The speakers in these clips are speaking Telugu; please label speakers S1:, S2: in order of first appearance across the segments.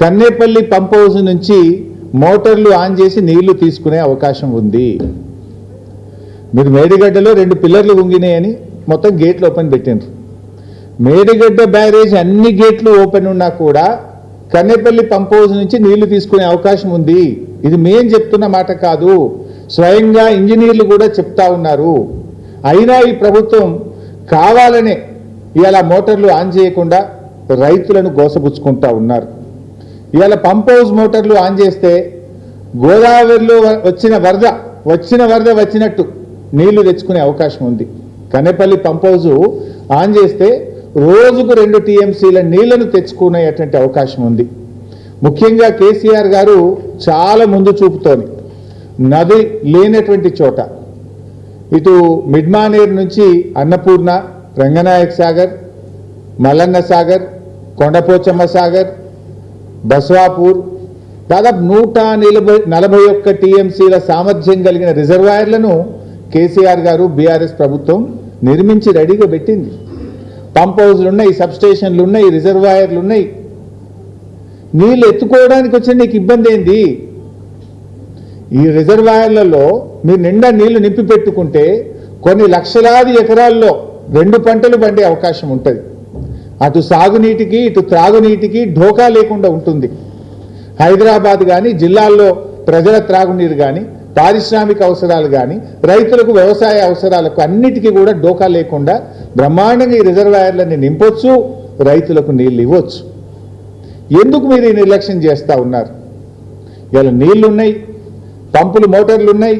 S1: కన్నేపల్లి పంప్ హౌస్ నుంచి మోటార్లు ఆన్ చేసి నీళ్లు తీసుకునే అవకాశం ఉంది. మీరు మేడిగడ్డలో 2 పిల్లర్లు ఉంగినాయని మొత్తం గేట్లు ఓపెన్ పెట్టినారు. మేడిగడ్డ బ్యారేజ్ అన్ని గేట్లు ఓపెన్ ఉన్నా కూడా కన్నేపల్లి పంప్ హౌస్ నుంచి నీళ్లు తీసుకునే అవకాశం ఉంది. ఇది మేం చెప్తున్న మాట కాదు, స్వయంగా ఇంజనీర్లు కూడా చెప్తా ఉన్నారు. అయినా ఈ ప్రభుత్వం కావాలనే ఇవాళ మోటార్లు ఆన్ చేయకుండా రైతులను గోసపుచ్చుకుంటా ఉన్నారు. ఇవాళ పంప్ హౌస్ మోటార్లు ఆన్ చేస్తే గోదావరిలో వచ్చిన వరద వచ్చినట్టు నీళ్లు తెచ్చుకునే అవకాశం ఉంది. కన్నేపల్లి పంప్ హౌస్ ఆన్ చేస్తే రోజుకు 2 టీఎంసీల నీళ్లను తెచ్చుకునేటువంటి అవకాశం ఉంది. ముఖ్యంగా కేసీఆర్ గారు చాలా ముందు చూపుతోని నది లేనటువంటి చోట ఇటు మిడ్మానేర్ నుంచి అన్నపూర్ణ, రంగనాయక్ సాగర్, మల్లన్న సాగర్, కొండపోచమ్మ సాగర్, బస్వాపూర్ దాదాపు 141 టీఎంసీల సామర్థ్యం కలిగిన రిజర్వాయర్లను కేసీఆర్ గారు బీఆర్ఎస్ ప్రభుత్వం నిర్మించి రెడీగా పెట్టింది. పంప్ హౌస్లు ఉన్నాయి, సబ్స్టేషన్లు ఉన్నాయి, రిజర్వాయర్లు ఉన్నాయి. నీళ్ళు ఎత్తుకోవడానికి వచ్చిన నీకు ఇబ్బంది ఏంది? ఈ రిజర్వాయర్లలో మీరు నిండా నీళ్లు నింపి పెట్టుకుంటే కొన్ని లక్షలాది ఎకరాల్లో 2 పంటలు పండే అవకాశం ఉంటుంది. అటు సాగునీటికి ఇటు త్రాగునీటికి ఢోకా లేకుండా ఉంటుంది. హైదరాబాద్ కానీ జిల్లాల్లో ప్రజల త్రాగునీరు కానీ పారిశ్రామిక అవసరాలు కానీ రైతులకు వ్యవసాయ అవసరాలకు అన్నిటికీ కూడా డోకా లేకుండా బ్రహ్మాండంగా ఈ రిజర్వాయర్లన్నీ నింపొచ్చు, రైతులకు నీళ్ళు ఇవ్వచ్చు. ఎందుకు మీరు ఈ నిర్లక్ష్యం చేస్తూ ఉన్నారు? ఇలా నీళ్లున్నాయి, పంపులు మోటార్లు ఉన్నాయి,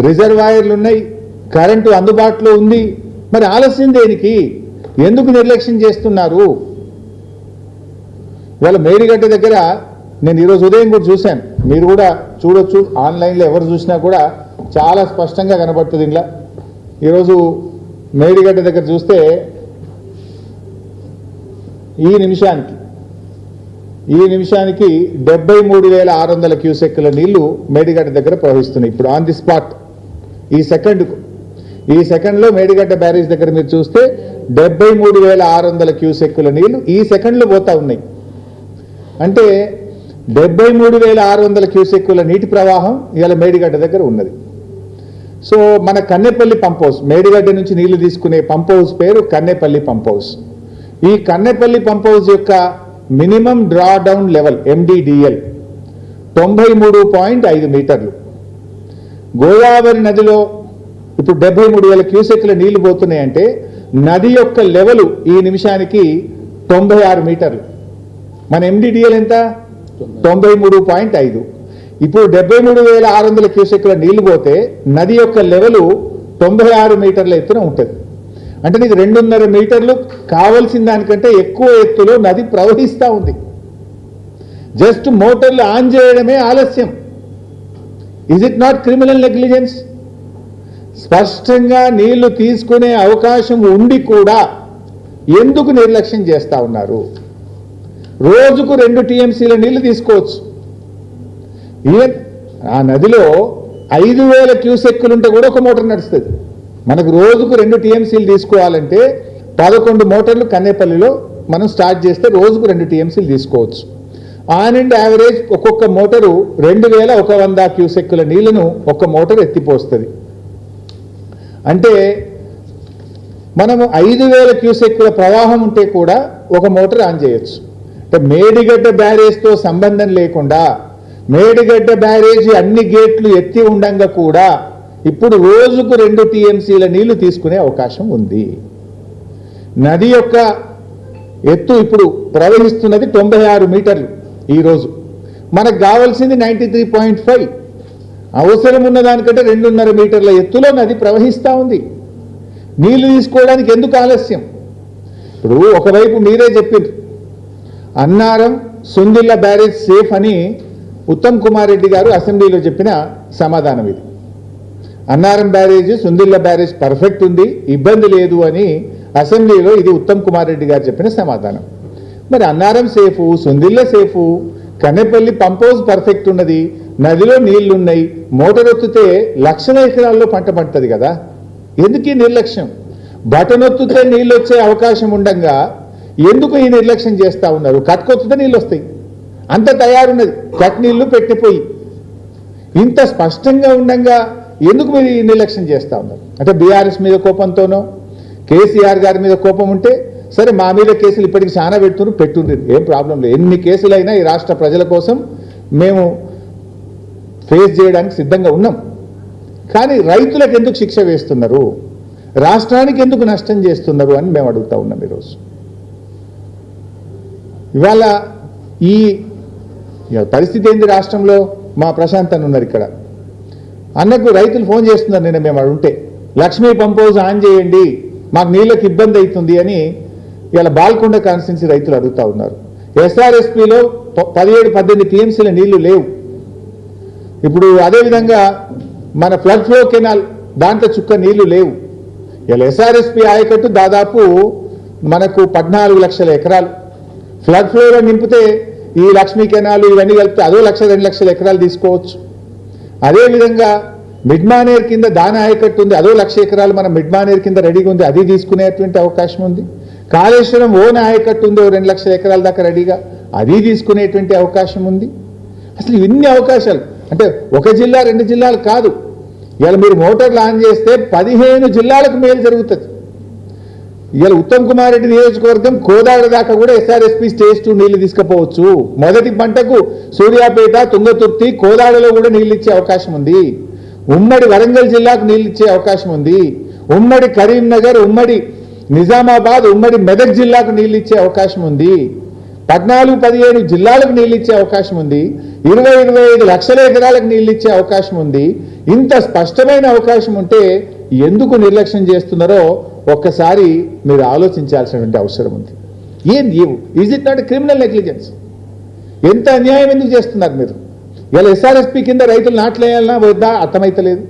S1: రిజర్వాయర్లు ఉన్నాయి, కరెంటు అందుబాటులో ఉంది. మరి ఆలస్యం దేనికి? ఎందుకు నిర్లక్ష్యం చేస్తున్నారు? ఇవాళ మేడిగడ్డ దగ్గర నేను ఈరోజు ఉదయం కూడా చూశాను, మీరు కూడా చూడొచ్చు, ఆన్లైన్లో ఎవరు చూసినా కూడా చాలా స్పష్టంగా కనబడుతుంది. ఇలా ఈరోజు మేడిగడ్డ దగ్గర చూస్తే ఈ నిమిషానికి 73,600 క్యూసెక్కుల నీళ్లు మేడిగడ్డ దగ్గర ప్రవహిస్తున్నాయి. ఇప్పుడు ఆన్ ది స్పాట్ ఈ సెకండ్లో మేడిగడ్డ బ్యారేజ్ దగ్గర మీరు చూస్తే 73,600 క్యూసెక్కుల నీళ్లు ఈ సెకండ్లో పోతా ఉన్నాయి. అంటే 73,600 క్యూసెక్కుల నీటి ప్రవాహం ఇవాళ మేడిగడ్డ దగ్గర ఉన్నది. సో మన కన్నేపల్లి పంప్ హౌస్, మేడిగడ్డ నుంచి నీళ్లు తీసుకునే పంప్ హౌస్ పేరు కన్నేపల్లి పంప్ హౌస్. ఈ కన్నేపల్లి పంప్ హౌస్ యొక్క minimum draw down level MDDL 93.5 మీటర్లు. గోదావరి నదిలో ఇప్పుడు 73,000 క్యూసెక్ల నీళ్లు పోతున్నాయంటే నది యొక్క లెవెల్ ఈ నిమిషానికి 96 మీటర్లు. మన MDDL ఎంత? 93.5. ఇప్పుడు 73,600 క్యూసెక్ల నీళ్లు పోతే నది యొక్క లెవెల్ 96 మీటర్ల ఎత్తున ఉంటుంది. అంటే నీకు 2.5 మీటర్లు కావలసిన దానికంటే ఎక్కువ ఎత్తులో నది ప్రవహిస్తూ ఉంది. జస్ట్ మోటార్లు ఆన్ చేయడమే ఆలస్యం. Is it not criminal negligence? స్పష్టంగా నీళ్లు తీసుకునే అవకాశం ఉండి కూడా ఎందుకు నిర్లక్ష్యం చేస్తూ ఉన్నారు? రోజుకు 2 టీఎంసీల నీళ్లు తీసుకోవచ్చు. ఈవెన్ ఆ నదిలో 5,000 క్యూసెక్కులుంటే కూడా ఒక మోటార్ నడుస్తుంది. మనకు రోజుకు 2 టీఎంసీలు తీసుకోవాలంటే 11 మోటార్లు కన్నేపల్లిలో మనం స్టార్ట్ చేస్తే రోజుకు 2 టీఎంసీలు తీసుకోవచ్చు. ఆన్ అండ్ యావరేజ్ ఒక్కొక్క మోటారు 2,100 క్యూసెక్కుల నీళ్లను ఒక మోటార్ ఎత్తిపోస్తుంది. అంటే మనము 5,000 క్యూసెక్కుల ప్రవాహం ఉంటే కూడా ఒక మోటార్ ఆన్ చేయొచ్చు. అంటే మేడిగడ్డ బ్యారేజ్తో సంబంధం లేకుండా మేడిగడ్డ బ్యారేజ్ అన్ని గేట్లు ఎత్తి ఉండంగా కూడా ఇప్పుడు రోజుకు 2 టీఎంసీల నీళ్లు తీసుకునే అవకాశం ఉంది. నది యొక్క ఎత్తు ఇప్పుడు ప్రవహిస్తున్నది 96 మీటర్లు. ఈరోజు మనకు కావాల్సింది 93.5. అవసరం ఉన్న దానికంటే 2.5 మీటర్ల ఎత్తులో నది ప్రవహిస్తూ ఉంది. నీళ్లు తీసుకోవడానికి ఎందుకు ఆలస్యం? ఇప్పుడు ఒకవైపు మీరే చెప్పారు అన్నారం సుందిల్ల బ్యారేజ్ సేఫ్ అని ఉత్తమ్ కుమార్ రెడ్డి గారు అసెంబ్లీలో చెప్పిన సమాధానం ఇది. Annaram barrage Sundilla barrage perfect ఉంది, ఇబ్బంది లేదు అని అసెంబ్లీలో ఇది ఉత్తమ్ కుమార్ రెడ్డి గారు చెప్పిన సమాధానం. మరి Annaram safe, Sundilla safe, Kannepalli pump house perfect ఉన్నది, నదిలో నీళ్లున్నాయి, మోటార్ ఒత్తితే లక్షల ఎకరాల్లో పంట పండుతుంది కదా. ఎందుకు ఈ నిర్లక్ష్యం? బటన్ ఒత్తితే నీళ్ళు వచ్చే అవకాశం ఉండగా ఎందుకు ఈ నిర్లక్ష్యం చేస్తూ ఉన్నారు? కట్కొత్తితే నీళ్ళు వస్తాయి. అంత తయారున్నది, కట్నీళ్లు పెట్టిపోయి. ఇంత స్పష్టంగా ఉండగా ఎందుకు మీరు ఈ నిర్లక్ష్యం చేస్తూ ఉన్నారు? అంటే బీఆర్ఎస్ మీద కోపంతోనో కేసీఆర్ గారి మీద కోపం ఉంటే సరే, మా మీద కేసులు ఇప్పటికి చాలా పెట్టుండ్రు, ఏం ప్రాబ్లం లేదు. ఎన్ని కేసులైనా ఈ రాష్ట్ర ప్రజల కోసం మేము ఫేస్ చేయడానికి సిద్ధంగా ఉన్నాం. కానీ రైతులకు ఎందుకు శిక్ష వేస్తున్నారు, రాష్ట్రానికి ఎందుకు నష్టం చేస్తున్నారు అని మేము అడుగుతా ఉన్నాం. ఈరోజు ఇవాళ ఈ పరిస్థితి ఏంది రాష్ట్రంలో? మా ప్రశాంత్ అని ఉన్నారు ఇక్కడ, అన్నకు రైతులు ఫోన్ చేస్తున్నారు. నేను మేము అడుగుంటే లక్ష్మీ పంప్ హౌస్ ఆన్ చేయండి, మాకు నీళ్ళకి ఇబ్బంది అవుతుంది అని ఇలా బాల్కొండ కాన్స్టిట్యున్సీ రైతులు అడుగుతా ఉన్నారు. ఎస్ఆర్ఎస్పీలో 17-18 టీఎంసీల నీళ్లు లేవు. ఇప్పుడు అదేవిధంగా మన ఫ్లడ్ ఫ్లో కెనాల్ దాంట్లో చుక్క నీళ్లు లేవు. ఇలా ఎస్ఆర్ఎస్పీ ఆయకట్టు దాదాపు మనకు 14 లక్షల ఎకరాలు ఫ్లడ్ ఫ్లోలో నింపితే ఈ లక్ష్మీ కెనాలు ఇవన్నీ కలిపితే అదో 1-2 లక్షల ఎకరాలు తీసుకోవచ్చు. అదేవిధంగా మిడ్మానేర్ కింద దాని ఆయకట్టు ఉంది, అదో 1,00,000 ఎకరాలు మన మిడ్మానేర్ కింద రెడీగా ఉంది, అది తీసుకునేటువంటి అవకాశం ఉంది. కాళేశ్వరం ఓన్ ఆయకట్టు ఉంది, 2 లక్షల ఎకరాల దాకా రెడీగా, అది తీసుకునేటువంటి అవకాశం ఉంది. అసలు ఇన్ని అవకాశాలు అంటే ఒక జిల్లా 2 జిల్లాలు కాదు. ఇవాళ మీరు మోటార్లు ఆన్ చేస్తే 15 జిల్లాలకు మేలు జరుగుతుంది. ఇవాళ ఉత్తమ్ కుమార్ రెడ్డి నియోజకవర్గం కోదాడ దాకా కూడా ఎస్ఆర్ఎస్పీ స్టేజ్ 2 నీళ్లు తీసుకుపోవచ్చు. మొదటి పంటకు సూర్యాపేట, తుంగతుర్తి, కోదాడలో కూడా నీళ్ళు ఇచ్చే అవకాశం ఉంది. ఉమ్మడి వరంగల్ జిల్లాకు నీళ్ళు ఇచ్చే అవకాశం ఉంది. ఉమ్మడి కరీంనగర్, ఉమ్మడి నిజామాబాద్, ఉమ్మడి మెదక్ జిల్లాకు నీళ్ళు ఇచ్చే అవకాశం ఉంది. 14-15 జిల్లాలకు నీళ్ళు ఇచ్చే అవకాశం ఉంది. 20-25 లక్షల ఎకరాలకు నీళ్ళు ఇచ్చే అవకాశం ఉంది. ఇంత స్పష్టమైన అవకాశం ఉంటే ఎందుకు నిర్లక్ష్యం చేస్తున్నారో ఒక్కసారి మీరు ఆలోచించాల్సినటువంటి అవసరం ఉంది. ఏంది is it not criminal negligence? ఎంత అన్యాయం ఎందుకు చేస్తున్నారు మీరు? ఇలా ఎస్ఆర్ఎస్పీ కింద రైతులు నాట్లేయాలన్నా వద్దా అర్థమైతలేదు.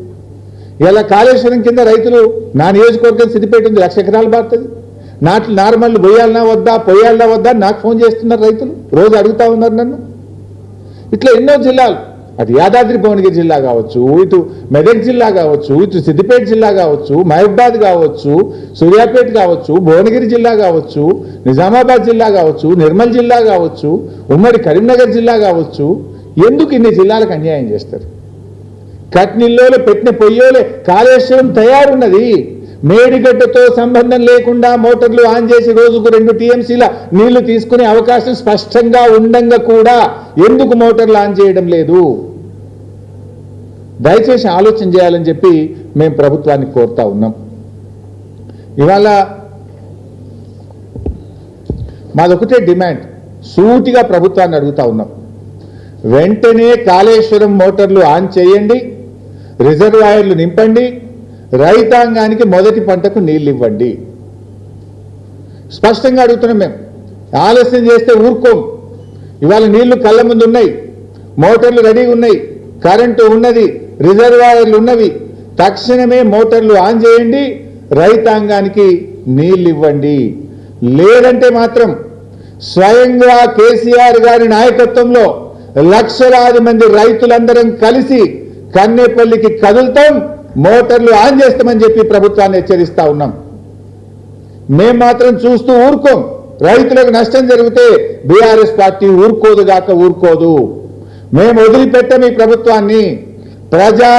S1: ఇలా కాళేశ్వరం కింద రైతులు, నా నియోజకవర్గం సిద్దిపేట ఉంది, 1,00,000 ఎకరాలు బారుతుంది, నాట్లు నార్మల్ పోయాలన్నా వద్దా నాకు ఫోన్ చేస్తున్నారు రైతులు, రోజు అడుగుతా ఉన్నారు నన్ను. ఇట్లా ఎన్నో జిల్లాలు, అటు యాదాద్రి భువనగిరి జిల్లా కావచ్చు, ఇటు మెదక్ జిల్లా కావచ్చు, ఇటు సిద్దిపేట జిల్లా కావచ్చు, మహబూబాద్ కావచ్చు, సూర్యాపేట కావచ్చు, భువనగిరి జిల్లా కావచ్చు, నిజామాబాద్ జిల్లా కావచ్చు, నిర్మల్ జిల్లా కావచ్చు, ఉమ్మడి కరీంనగర్ జిల్లా కావచ్చు. ఎందుకు ఇన్ని జిల్లాలకు అన్యాయం చేస్తారు? కట్నీళ్ళలో పెట్టిన పొయ్యోలే కాళేశ్వరం తయారున్నది. మేడిగడ్డతో సంబంధం లేకుండా మోటార్లు ఆన్ చేసి రోజుకు 2 టీఎంసీల నీళ్లు తీసుకునే అవకాశం స్పష్టంగా ఉండంగా కూడా ఎందుకు మోటార్లు ఆన్ చేయడం లేదు? దయచేసి ఆలోచన చేయాలని చెప్పి మేము ప్రభుత్వాన్ని కోరుతా ఉన్నాం. ఇవాళ మాదొకటే డిమాండ్, సూటిగా ప్రభుత్వాన్ని అడుగుతా ఉన్నాం. వెంటనే కాళేశ్వరం మోటార్లు ఆన్ చేయండి, రిజర్వాయర్లు నింపండి, రైతాంగానికి మొదటి పంటకు నీళ్ళు ఇవ్వండి. స్పష్టంగా అడుగుతున్నాం మేము. ఆలస్యం చేస్తే ఊరుకోం. ఇవాళ నీళ్లు కళ్ళ ముందు ఉన్నాయి, మోటార్లు రెడీగా ఉన్నాయి, కరెంటు ఉన్నది, రిజర్వాయర్లు ఉన్నవి. తక్షణమే మోటార్లు ఆన్ చేయండి, రైతాంగానికి నీళ్ళు ఇవ్వండి. లేదంటే మాత్రం స్వయంగా కేసీఆర్ గారి నాయకత్వంలో లక్షలాది మంది రైతులందరం కలిసి కన్నేపల్లికి కదులుతాం, మోటార్లు ఆన్ చేస్తామని చెప్పి ప్రభుత్వాన్ని హెచ్చరిస్తా ఉన్నాం. మేం మాత్రం చూస్తూ ఊరుకోం. రైతులకు నష్టం జరిగితే బీఆర్ఎస్ పార్టీ ఊరుకోదు. మేము వదిలిపెట్టాం ఈ ప్రభుత్వాన్ని. ప్రజా